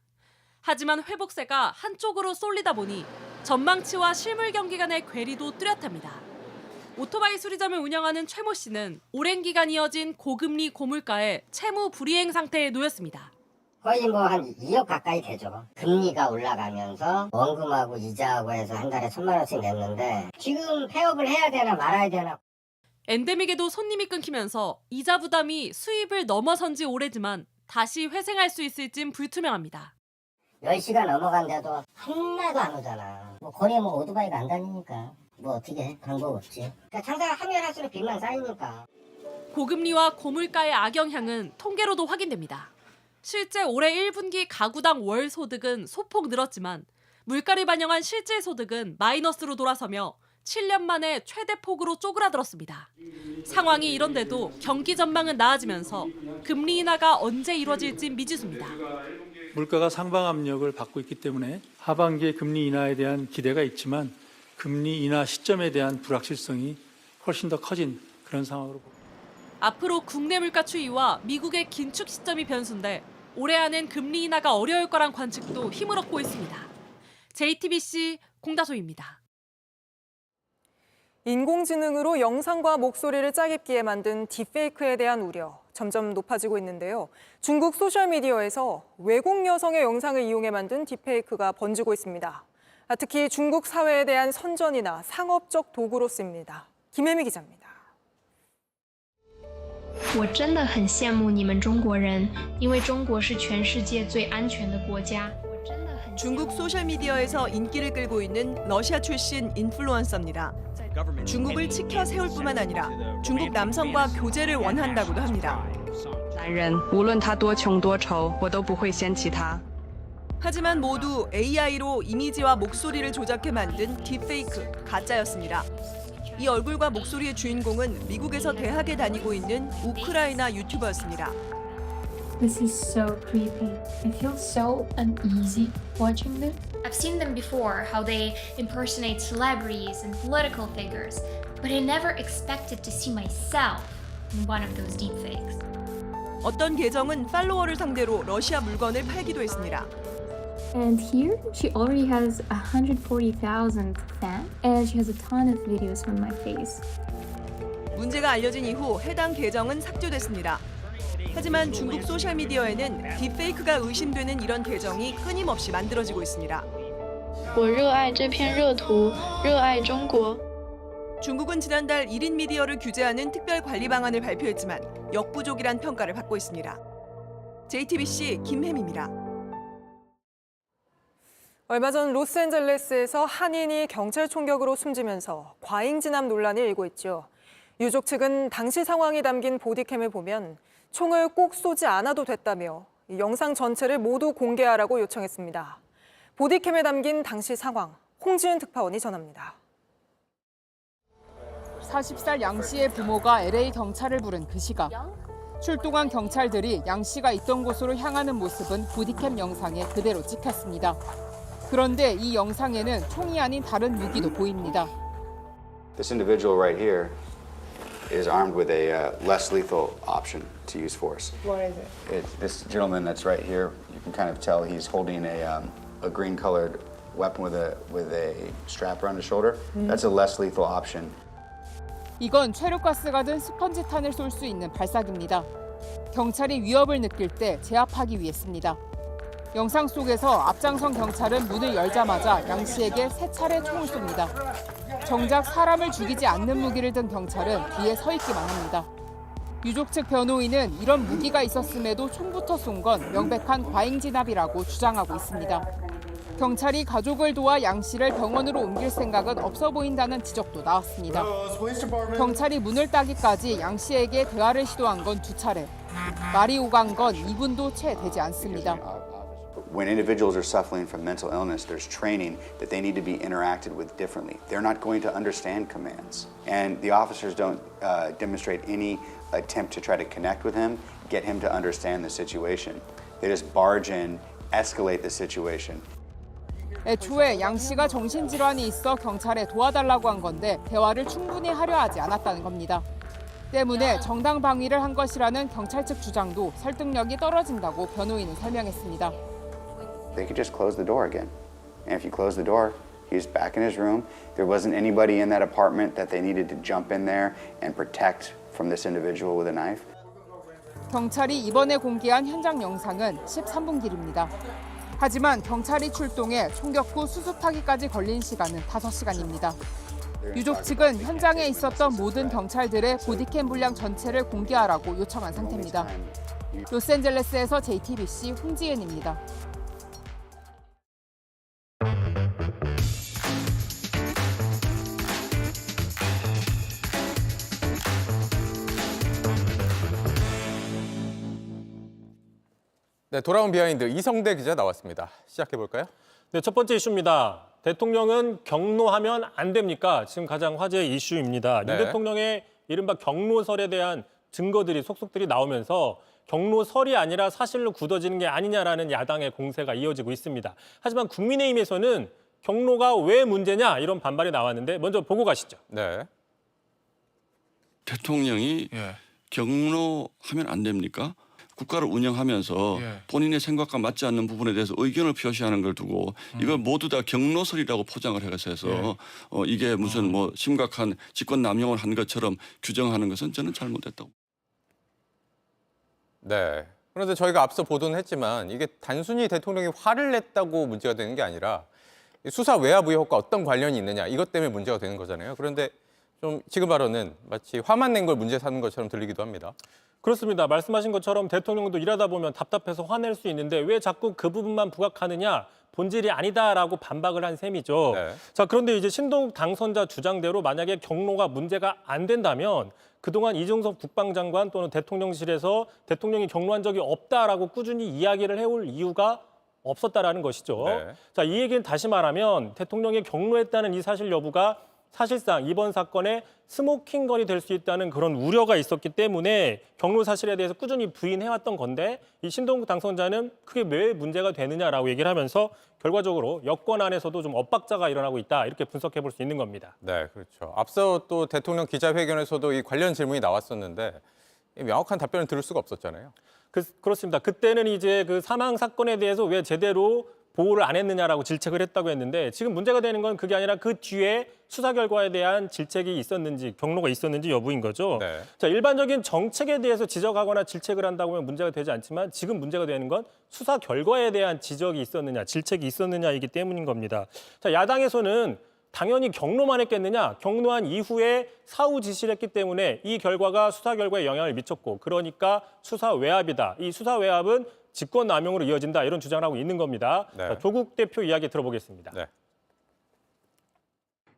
하지만 회복세가 한쪽으로 쏠리다 보니 전망치와 실물 경기 간의 괴리도 뚜렷합니다. 오토바이 수리점을 운영하는 최모 씨는 오랜 기간 이어진 고금리 고물가에 채무 불이행 상태에 놓였습니다. 거의 뭐 한 2억 가까이 되죠. 금리가 올라가면서 원금하고 이자하고 해서 한 달에 1,000만 원씩 냈는데 지금 폐업을 해야 되나 말아야 되나. 엔데믹에도 손님이 끊기면서 이자 부담이 수입을 넘어선 지 오래지만 다시 회생할 수 있을진 불투명합니다. 10시가 넘어간데도 하나도 안 오잖아. 뭐 거리에 뭐 오토바이가 안 다니니까 뭐 어떻게 해? 방법 없지. 그러니까 장사하면 할수록 빚만 쌓이니까. 고금리와 고물가의 악영향은 통계로도 확인됩니다. 실제 올해 1분기 가구당 월 소득은 소폭 늘었지만 물가를 반영한 실질 소득은 마이너스로 돌아서며 7년 만에 최대 폭으로 쪼그라들었습니다. 상황이 이런데도 경기 전망은 나아지면서 금리 인하가 언제 이루어질진 미지수입니다. 물가가 상방 압력을 받고 있기 때문에 하반기에 금리 인하에 대한 기대가 있지만 금리 인하 시점에 대한 불확실성이 훨씬 더 커진 그런 상황으로 봅니다. 앞으로 국내 물가 추이와 미국의 긴축 시점이 변수인데 올해 안엔 금리 인하가 어려울 거란 관측도 힘을 얻고 있습니다. JTBC 공다솜입니다. 인공지능으로 영상과 목소리를 짜깁기에 만든 딥페이크에 대한 우려 점점 높아지고 있는데요. 중국 소셜미디어에서 외국 여성의 영상을 이용해 만든 딥페이크가 번지고 있습니다. 특히 중국 사회에 대한 선전이나 상업적 도구로 쓰입니다. 김혜미 기자입니다. 我真的很羡慕你们中国人，因为中国是全世界最安全的国家。 중국 소셜미디어에서 인기를 끌고 있는 러시아 출신 인플루언서입니다. 중국을 지켜 세울 뿐만 아니라 중국 남성과 교제를 원한다고도 합니다. 男人无论他多穷多丑，我都不会嫌弃他。 하지만 모두 AI로 이미지와 목소리를 조작해 만든 딥페이크, 가짜였습니다. 이 얼굴과 목소리의 주인공은 미국에서 대학에 다니고 있는 우크라이나 유튜버였습니다. This is so creepy. I feel so uneasy watching them. I've seen them before, how they impersonate celebrities and political figures, but I never expected to see myself in one of those deepfakes. 어떤 계정은 팔로워를 상대로 러시아 물건을 팔기도 했습니다. And here, she already has 140,000 fans, and she has a ton of videos from my face. 문제가 알려진 이후 해당 계정은 삭제됐습니다. 하지만 중국 소셜미디어에는 딥페이크가 의심되는 이런 계정이 끊임없이 만들어지고 있습니다. 我热爱这片热土，热爱中国。 중국은 지난달 1인 미디어를 규제하는 특별 관리 방안을 발표했지만 역부족이란 평가를 받고 있습니다. JTBC 김혜미입니다. 얼마 전 로스앤젤레스에서 한인이 경찰 총격으로 숨지면서 과잉 진압 논란이 일고 있죠. 유족 측은 당시 상황이 담긴 보디캠을 보면 총을 꼭 쏘지 않아도 됐다며 이 영상 전체를 모두 공개하라고 요청했습니다. 보디캠에 담긴 당시 상황, 홍지은 특파원이 전합니다. 40살 양 씨의 부모가 LA 경찰을 부른 그 시각. 출동한 경찰들이 양 씨가 있던 곳으로 향하는 모습은 보디캠 영상에 그대로 찍혔습니다. 그런데 이 영상에는 총이 아닌 다른 무기도 보입니다. This individual right here is armed with a less lethal option to use force. What is it? This gentleman that's right here, you can kind of tell he's holding a green-colored weapon with a strap around his shoulder. That's a less lethal option. 이건 최루가스가 든 스펀지탄을 쏠 수 있는 발사기입니다. 경찰이 위협을 느낄 때 제압하기 위해서입니다. 영상 속에서 앞장선 경찰은 문을 열자마자 양 씨에게 3차례 총을 쏩니다. 정작 사람을 죽이지 않는 무기를 든 경찰은 뒤에 서 있기만 합니다. 유족 측 변호인은 이런 무기가 있었음에도 총부터 쏜 건 명백한 과잉 진압이라고 주장하고 있습니다. 경찰이 가족을 도와 양 씨를 병원으로 옮길 생각은 없어 보인다는 지적도 나왔습니다. 경찰이 문을 따기까지 양 씨에게 대화를 시도한 건 2차례. 말이 오간 건 2분도 채 되지 않습니다. When individuals are suffering from mental illness, there's training that they need to be interacted with differently. They're not going to understand commands. And the officers don't demonstrate any attempt to try to connect with him, get him to understand the situation. They just barge in, escalate the situation. 애초에 양 씨가 정신질환이 있어 경찰에 도와달라고 한 건데 대화를 충분히 하려 하지 않았다는 겁니다. 때문에 정당 방위를 한 것이라는 경찰 측 주장도 설득력이 떨어진다고 변호인은 설명했습니다. They could just close the door again. And if you close the door, he's back in his room. There wasn't anybody in that apartment that they needed to jump in there and protect from this individual with a knife. 경찰이 이번에 공개한 현장 영상은 13분 길입니다. 하지만 경찰이 출동해 총격 후 수습하기까지 걸린 시간은 5시간입니다. 유족 측은 현장에 있었던 모든 경찰들의 보디캠 분량 전체를 공개하라고 요청한 상태입니다. 로스앤젤레스에서 JTBC 홍지은입니다. 네, 돌아온 비하인드 이성대 기자 나왔습니다. 시작해 볼까요? 네, 첫 번째 이슈입니다. 대통령은 경로하면 안 됩니까? 지금 가장 화제의 이슈입니다. 네. 윤 대통령의 이른바 경로설에 대한 증거들이 속속들이 나오면서 경로설이 아니라 사실로 굳어지는 게 아니냐라는 야당의 공세가 이어지고 있습니다. 하지만 국민의힘에서는 경로가 왜 문제냐 이런 반발이 나왔는데 먼저 보고 가시죠. 네. 대통령이 경로하면 안 됩니까? 국가를 운영하면서 본인의 생각과 맞지 않는 부분에 대해서 의견을 표시하는 걸 두고 이걸 모두 다 경로설이라고 포장을 해서 이게 무슨 뭐 심각한 직권 남용을 한 것처럼 규정하는 것은 저는 잘못됐다고. 네. 그런데 저희가 앞서 보도는 했지만 이게 단순히 대통령이 화를 냈다고 문제가 되는 게 아니라 수사 외압 의혹과 어떤 관련이 있느냐 이것 때문에 문제가 되는 거잖아요. 그런데 좀 지금 발언은 마치 화만 낸 걸 문제 삼는 것처럼 들리기도 합니다. 그렇습니다. 말씀하신 것처럼 대통령도 일하다 보면 답답해서 화낼 수 있는데 왜 자꾸 그 부분만 부각하느냐, 본질이 아니다라고 반박을 한 셈이죠. 네. 자, 그런데 이제 신동욱 당선자 주장대로 만약에 경로가 문제가 안 된다면 그동안 이종섭 국방장관 또는 대통령실에서 대통령이 경로한 적이 없다라고 꾸준히 이야기를 해올 이유가 없었다라는 것이죠. 네. 자, 이 얘기는 다시 말하면 대통령이 경로했다는 이 사실 여부가 사실상 이번 사건의 스모킹건이 될 수 있다는 그런 우려가 있었기 때문에 경로 사실에 대해서 꾸준히 부인해왔던 건데 이 신동국 당선자는 그게 왜 문제가 되느냐라고 얘기를 하면서 결과적으로 여권 안에서도 좀 엇박자가 일어나고 있다 이렇게 분석해 볼 수 있는 겁니다. 네, 그렇죠. 앞서 또 대통령 기자회견에서도 이 관련 질문이 나왔었는데 명확한 답변을 들을 수가 없었잖아요. 그렇습니다. 그때는 이제 그 사망 사건에 대해서 왜 제대로 보호를 안 했느냐라고 질책을 했다고 했는데 지금 문제가 되는 건 그게 아니라 그 뒤에 수사 결과에 대한 질책이 있었는지 경로가 있었는지 여부인 거죠. 네. 자, 일반적인 정책에 대해서 지적하거나 질책을 한다고 하면 문제가 되지 않지만 지금 문제가 되는 건 수사 결과에 대한 지적이 있었느냐, 질책이 있었느냐이기 때문인 겁니다. 자, 야당에서는 당연히 경로만 했겠느냐, 경로한 이후에 사후 지시를 했기 때문에 이 결과가 수사 결과에 영향을 미쳤고 그러니까 수사 외압이다. 이 수사 외압은 직권 남용으로 이어진다 이런 주장을 하고 있는 겁니다. 네. 자, 조국 대표 이야기 들어보겠습니다. 네.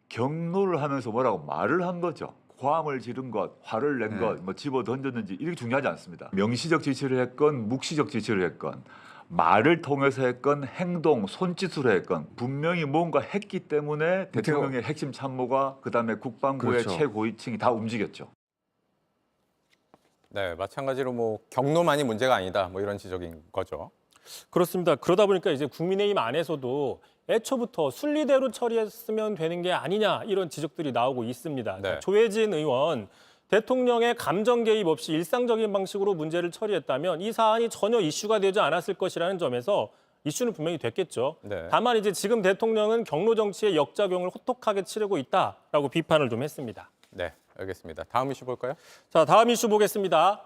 경로를 하면서 뭐라고 말을 한 거죠. 고함을 지른 것, 화를 낸 것, 뭐 집어 던졌는지 이렇게 중요하지 않습니다. 명시적 지시를 했건 묵시적 지시를 했건 말을 통해서 했건 행동, 손짓으로 했건 분명히 뭔가 했기 때문에 대통령의 핵심 참모가 그다음에 국방부의 그렇죠. 최고위층이 다 움직였죠. 네, 마찬가지로 뭐 경로만이 문제가 아니다. 뭐 이런 지적인 거죠. 그렇습니다. 그러다 보니까 이제 국민의힘 안에서도 애초부터 순리대로 처리했으면 되는 게 아니냐 이런 지적들이 나오고 있습니다. 네. 조혜진 의원, 대통령의 감정 개입 없이 일상적인 방식으로 문제를 처리했다면 이 사안이 전혀 이슈가 되지 않았을 것이라는 점에서 이슈는 분명히 됐겠죠. 네. 다만 이제 지금 대통령은 경로 정치의 역작용을 호톡하게 치르고 있다라고 비판을 좀 했습니다. 네, 알겠습니다. 다음 이슈 볼까요? 자, 다음 이슈 보겠습니다.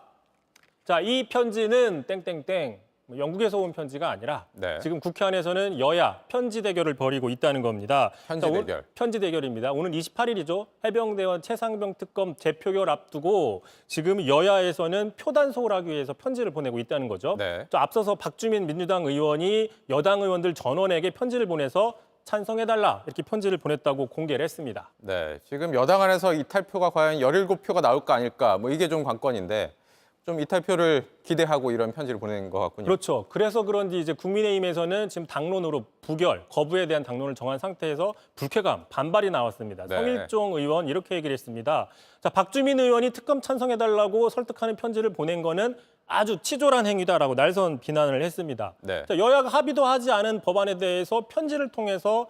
자, 이 편지는 땡땡땡. 영국에서 온 편지가 아니라 네. 지금 국회 안에서는 여야 편지 대결을 벌이고 있다는 겁니다. 편지 대결. 편지 대결입니다. 오늘 28일이죠. 해병대원 최상병 특검 재표결 앞두고 지금 여야에서는 표단속을 하기 위해서 편지를 보내고 있다는 거죠. 네. 또 앞서서 박주민 민주당 의원이 여당 의원들 전원에게 편지를 보내서 찬성해달라 이렇게 편지를 보냈다고 공개를 했습니다. 네, 지금 여당 안에서 이탈표가 과연 17표가 나올까 아닐까 뭐 이게 좀 관건인데 좀 이탈표를 기대하고 이런 편지를 보낸 것 같군요. 그렇죠. 그래서 그런지 이제 국민의힘에서는 지금 당론으로 부결, 거부에 대한 당론을 정한 상태에서 불쾌감, 반발이 나왔습니다. 네. 성일종 의원 이렇게 얘기를 했습니다. 자, 박주민 의원이 특검 찬성해달라고 설득하는 편지를 보낸 거는 아주 치졸한 행위다라고 날선 비난을 했습니다. 네. 자, 여야가 합의도 하지 않은 법안에 대해서 편지를 통해서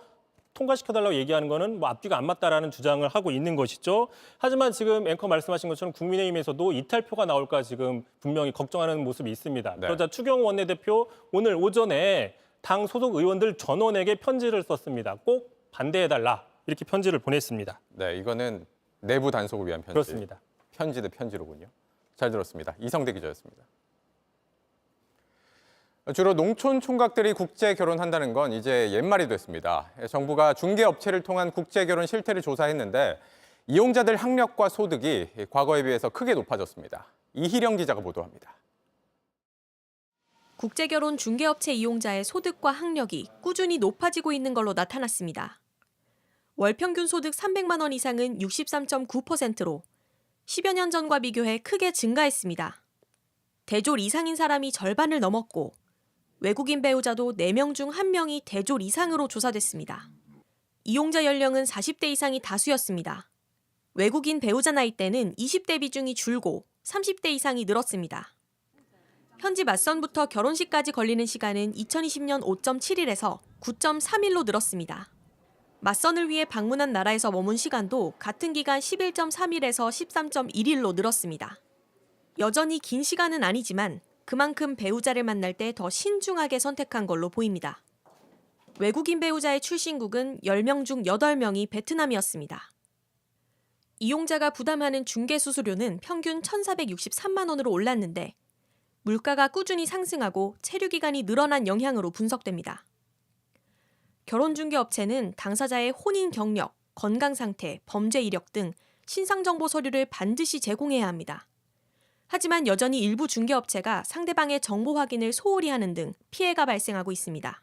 통과시켜달라고 얘기하는 거는 뭐 앞뒤가 안 맞다라는 주장을 하고 있는 것이죠. 하지만 지금 앵커 말씀하신 것처럼 국민의힘에서도 이탈표가 나올까 지금 분명히 걱정하는 모습이 있습니다. 네. 그러자 추경호 원내대표 오늘 오전에 당 소속 의원들 전원에게 편지를 썼습니다. 꼭 반대해달라 이렇게 편지를 보냈습니다. 네, 이거는 내부 단속을 위한 편지. 그렇습니다. 편지 대 편지로군요. 잘 들었습니다. 이성대 기자였습니다. 주로 농촌 총각들이 국제 결혼한다는 건 이제 옛말이 됐습니다. 정부가 중개업체를 통한 국제 결혼 실태를 조사했는데 이용자들 학력과 소득이 과거에 비해서 크게 높아졌습니다. 이희령 기자가 보도합니다. 국제결혼 중개업체 이용자의 소득과 학력이 꾸준히 높아지고 있는 걸로 나타났습니다. 월 평균 소득 300만 원 이상은 63.9%로 10여 년 전과 비교해 크게 증가했습니다. 대졸 이상인 사람이 절반을 넘었고 외국인 배우자도 4명 중 1명이 대졸 이상으로 조사됐습니다. 이용자 연령은 40대 이상이 다수였습니다. 외국인 배우자 나이대는 20대 비중이 줄고 30대 이상이 늘었습니다. 현지 맞선부터 결혼식까지 걸리는 시간은 2020년 5.7일에서 9.3일로 늘었습니다. 맞선을 위해 방문한 나라에서 머문 시간도 같은 기간 11.3일에서 13.1일로 늘었습니다. 여전히 긴 시간은 아니지만 그만큼 배우자를 만날 때 더 신중하게 선택한 걸로 보입니다. 외국인 배우자의 출신국은 10명 중 8명이 베트남이었습니다. 이용자가 부담하는 중개수수료는 평균 1,463만 원으로 올랐는데 물가가 꾸준히 상승하고 체류 기간이 늘어난 영향으로 분석됩니다. 결혼중개업체는 당사자의 혼인 경력, 건강 상태, 범죄 이력 등 신상 정보 서류를 반드시 제공해야 합니다. 하지만 여전히 일부 중개업체가 상대방의 정보 확인을 소홀히 하는 등 피해가 발생하고 있습니다.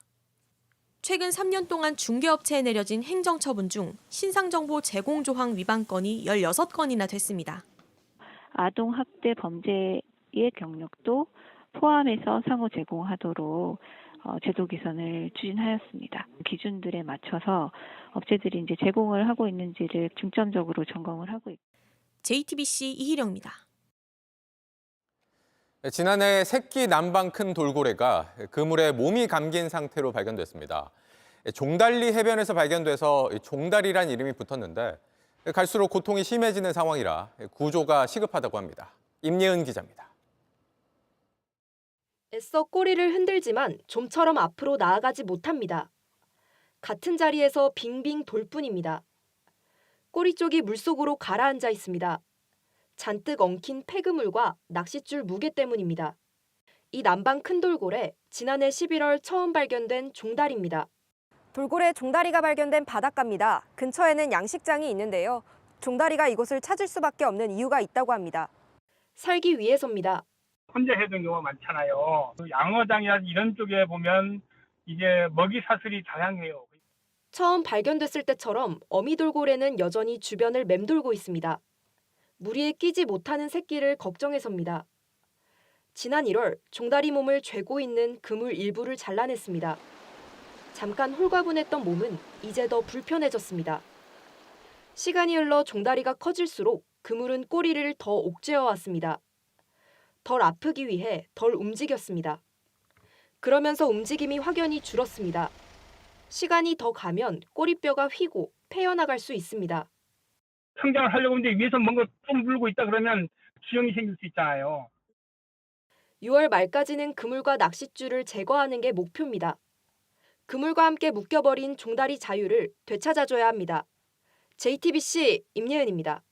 최근 3년 동안 중개업체에 내려진 행정처분 중 신상정보 제공 조항 위반 건이 16건이나 됐습니다. 아동학대 범죄의 경력도 포함해서 상호 제공하도록 제도 개선을 추진하였습니다. 기준들에 맞춰서 업체들이 이제 제공을 하고 있는지를 중점적으로 점검을 하고 있습니다. JTBC 이희령입니다. 지난해 새끼 남방 큰 돌고래가 그물에 몸이 감긴 상태로 발견됐습니다. 종달리 해변에서 발견돼서 종달이란 이름이 붙었는데 갈수록 고통이 심해지는 상황이라 구조가 시급하다고 합니다. 임예은 기자입니다. 애써 꼬리를 흔들지만 좀처럼 앞으로 나아가지 못합니다. 같은 자리에서 빙빙 돌 뿐입니다. 꼬리 쪽이 물속으로 가라앉아 있습니다. 잔뜩 엉킨 폐그물과 낚싯줄 무게 때문입니다. 이 남방 큰 돌고래, 지난해 11월 처음 발견된 종다리입니다. 돌고래 종다리가 발견된 바닷가입니다. 근처에는 양식장이 있는데요. 종다리가 이곳을 찾을 수밖에 없는 이유가 있다고 합니다. 살기 위해서입니다. 혼자 해둔 경우가 많잖아요. 양어장이나 이런 쪽에 보면 이제 먹이 사슬이 다양해요. 처음 발견됐을 때처럼 어미 돌고래는 여전히 주변을 맴돌고 있습니다. 무리에 끼지 못하는 새끼를 걱정해서입니다. 지난 1월 종다리 몸을 죄고 있는 그물 일부를 잘라냈습니다. 잠깐 홀가분했던 몸은 이제 더 불편해졌습니다. 시간이 흘러 종다리가 커질수록 그물은 꼬리를 더 옥죄어 왔습니다. 덜 아프기 위해 덜 움직였습니다. 그러면서 움직임이 확연히 줄었습니다. 시간이 더 가면 꼬리뼈가 휘고 패여나갈 수 있습니다. 성장을 하려고 하는데 위에서 뭔가 좀 물고 있다 그러면 기형이 생길 수 있잖아요. 6월 말까지는 그물과 낚싯줄을 제거하는 게 목표입니다. 그물과 함께 묶여버린 종다리 자유를 되찾아줘야 합니다. JTBC 임예은입니다.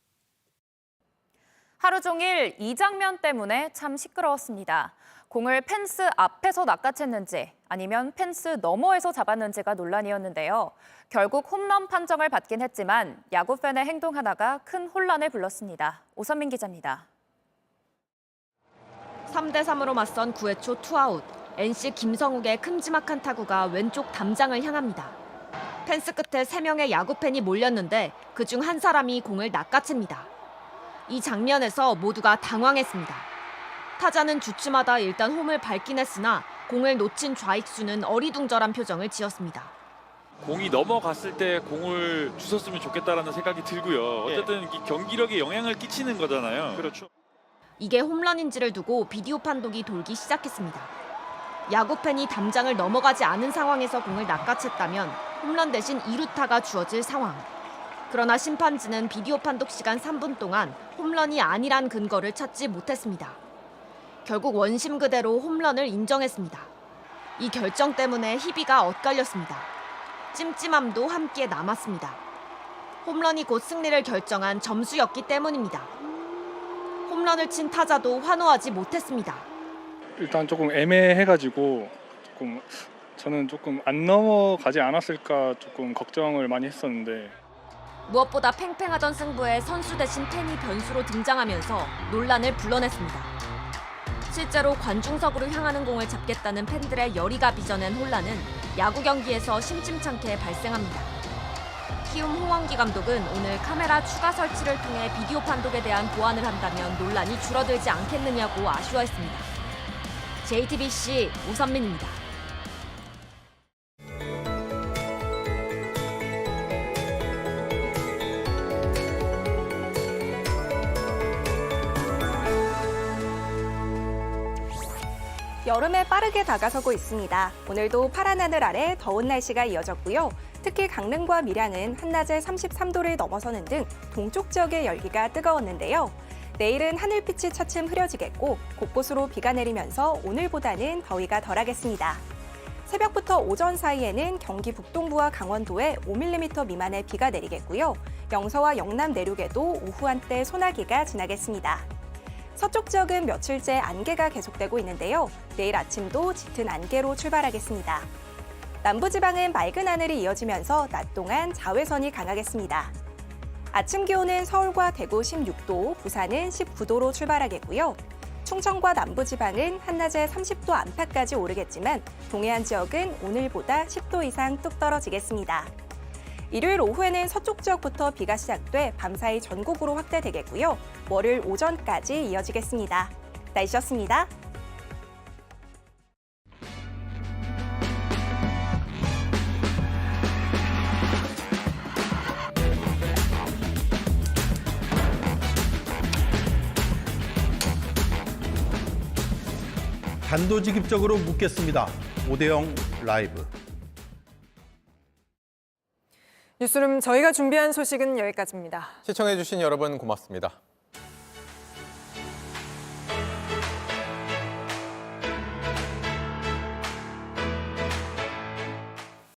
하루 종일 이 장면 때문에 참 시끄러웠습니다. 공을 펜스 앞에서 낚아챘는지 아니면 펜스 너머에서 잡았는지가 논란이었는데요. 결국 홈런 판정을 받긴 했지만 야구 팬의 행동 하나가 큰 혼란을 불렀습니다. 오선민 기자입니다. 3대3으로 맞선 9회 초 투아웃. NC 김성욱의 큼지막한 타구가 왼쪽 담장을 향합니다. 펜스 끝에 3명의 야구 팬이 몰렸는데 그중 한 사람이 공을 낚아챕니다. 이 장면에서 모두가 당황했습니다. 타자는 주춤하다 일단 홈을 밟긴 했으나 공을 놓친 좌익수는 어리둥절한 표정을 지었습니다. 공이 넘어갔을 때 공을 주웠으면 좋겠다라는 생각이 들고요. 어쨌든 이 경기력에 영향을 끼치는 거잖아요. 그렇죠. 이게 홈런인지를 두고 비디오 판독이 돌기 시작했습니다. 야구 팬이 담장을 넘어가지 않은 상황에서 공을 낚아챘다면 홈런 대신 2루타가 주어질 상황. 그러나 심판진은 비디오 판독 시간 3분 동안 홈런이 아니란 근거를 찾지 못했습니다. 결국 원심 그대로 홈런을 인정했습니다. 이 결정 때문에 희비가 엇갈렸습니다. 찜찜함도 함께 남았습니다. 홈런이 곧 승리를 결정한 점수였기 때문입니다. 홈런을 친 타자도 환호하지 못했습니다. 일단 조금 애매해가지고 저는 조금 안 넘어가지 않았을까 조금 걱정을 많이 했었는데 무엇보다 팽팽하던 승부에 선수 대신 팬이 변수로 등장하면서 논란을 불러냈습니다. 실제로 관중석으로 향하는 공을 잡겠다는 팬들의 열의가 빚어낸 혼란은 야구 경기에서 심심찮게 발생합니다. 키움 홍원기 감독은 오늘 카메라 추가 설치를 통해 비디오 판독에 대한 보완을 한다면 논란이 줄어들지 않겠느냐고 아쉬워했습니다. JTBC 오선민입니다. 여름에 빠르게 다가서고 있습니다. 오늘도 파란 하늘 아래 더운 날씨가 이어졌고요. 특히 강릉과 밀양은 한낮에 33도를 넘어서는 등 동쪽 지역의 열기가 뜨거웠는데요. 내일은 하늘빛이 차츰 흐려지겠고 곳곳으로 비가 내리면서 오늘보다는 더위가 덜하겠습니다. 새벽부터 오전 사이에는 경기 북동부와 강원도에 5mm 미만의 비가 내리겠고요. 영서와 영남 내륙에도 오후 한때 소나기가 지나겠습니다. 서쪽 지역은 며칠째 안개가 계속되고 있는데요. 내일 아침도 짙은 안개로 출발하겠습니다. 남부지방은 맑은 하늘이 이어지면서 낮 동안 자외선이 강하겠습니다. 아침 기온은 서울과 대구 16도, 부산은 19도로 출발하겠고요. 충청과 남부지방은 한낮에 30도 안팎까지 오르겠지만 동해안 지역은 오늘보다 10도 이상 뚝 떨어지겠습니다. 일요일 오후에는 서쪽 지역부터 비가 시작돼 밤사이 전국으로 확대되겠고요. 월요일 오전까지 이어지겠습니다. 날씨였습니다. 단도직입적으로 묻겠습니다. 오대영 라이브. 뉴스룸 저희가 준비한 소식은 여기까지입니다. 시청해주신 여러분 고맙습니다.